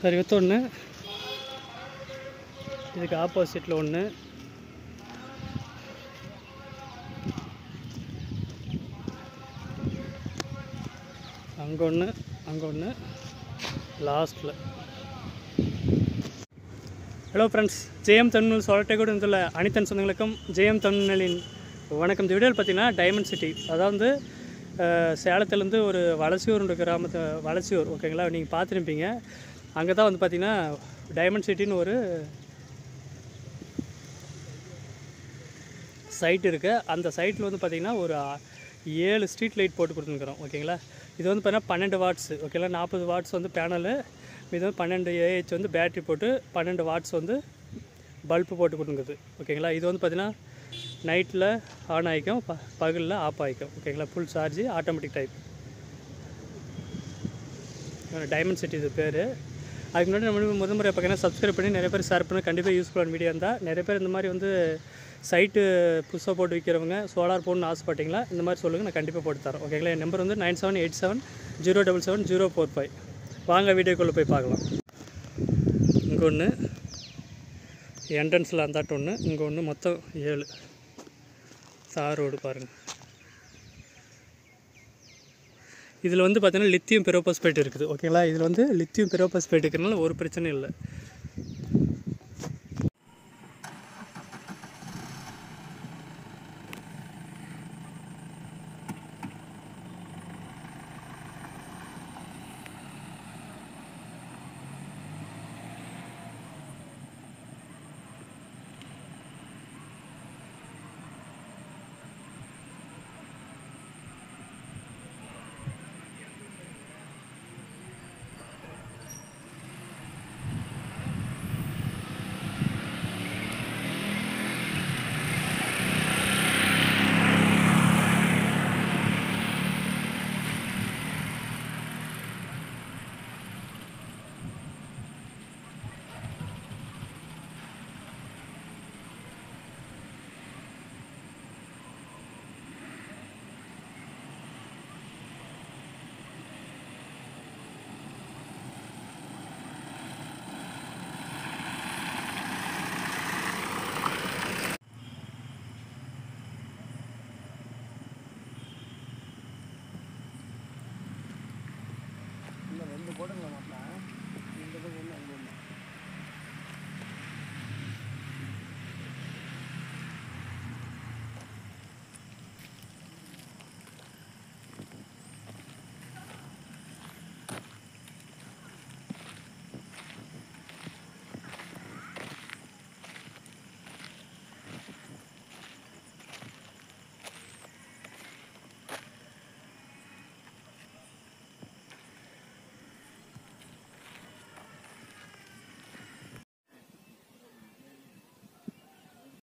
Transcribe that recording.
சரி வித்து ஒன்று, இதுக்கு ஆப்போசிட்டில் ஒன்று, அங்கே ஒன்று, அங்கே ஒன்று, லாஸ்ட்டில். ஹலோ ஃப்ரெண்ட்ஸ், ஜெயம் தமிழ் சோழட்டைக்கூட இருந்துள்ள அனைத்தன் சொந்தங்களுக்கும் ஜெயம் தமிழின் வணக்கம். இந்த வீடியோவில் பார்த்தீங்கன்னா டைமண்ட் சிட்டி, அதாவது சேலத்துலேருந்து ஒரு வலசியூர் கிராமத்தை, வலசியூர் ஓகேங்களா, நீங்கள் பார்த்துருப்பீங்க. அங்கே தான் வந்து பார்த்திங்கன்னா டைமண்ட் சிட்டின்னு ஒரு சைட் இருக்குது. அந்த சைட்டில் வந்து பார்த்திங்கன்னா ஒரு 7 ஸ்ட்ரீட் லைட் போட்டு கொடுத்துருக்குறோம் ஓகேங்களா. இது வந்து பார்த்தீங்கன்னா 12 வாட்ஸ் ஓகேங்களா. 40 வாட்ஸ் வந்து பேனலு, இது வந்து 12 AH வந்து பேட்ரி போட்டு 12 வாட்ஸ் வந்து பல்பு போட்டு கொடுத்துருக்குது ஓகேங்களா. இது வந்து பார்த்திங்கன்னா நைட்டில் ஆன் ஆகிக்கும், பகலில் ஆஃப் ஆகிக்கும் ஓகேங்களா. Full charge, automatic type. Diamond city இது பேர். அதுக்கு முன்னாடி நம்ம முதல் முறை பார்த்திங்கன்னா சப்ஸ்கிரைப் பண்ணி நிறைய பேர் ஷேர் பண்ணி கண்டிப்பாக யூஸ்ஃபுல்லான வீடியோ இருந்தால். நிறைய பேர் இந்த மாதிரி வந்து சைட்டு புதுசாக போட்டு விற்கிறவங்க சோலார் போடணும்னு ஆசைப்பட்டீங்களா, இந்த மாதிரி சொல்லுங்கள், நான் கண்டிப்பாக போட்டு தரேன் ஓகேங்களா. என் நம்பர் வந்து 9787077745. வாங்க வீடியோக்குள்ளே போய் பார்க்கலாம். இங்கே ஒன்று என்ட்ரன்ஸில் அந்தாட்டு ஒன்று, இங்கே ஒன்று, மொத்தம் 7 தார் ரோடு பாருங்கள். இதில் வந்து பார்த்திங்கன்னா லித்தியம் பெரோபாஸ்பேட் இருக்குது ஓகேங்களா. இதில் வந்து லித்தியம் பெரோபாஸ்பேட் இருக்கிறதுனால ஒரு பிரச்சனையும் இல்லை.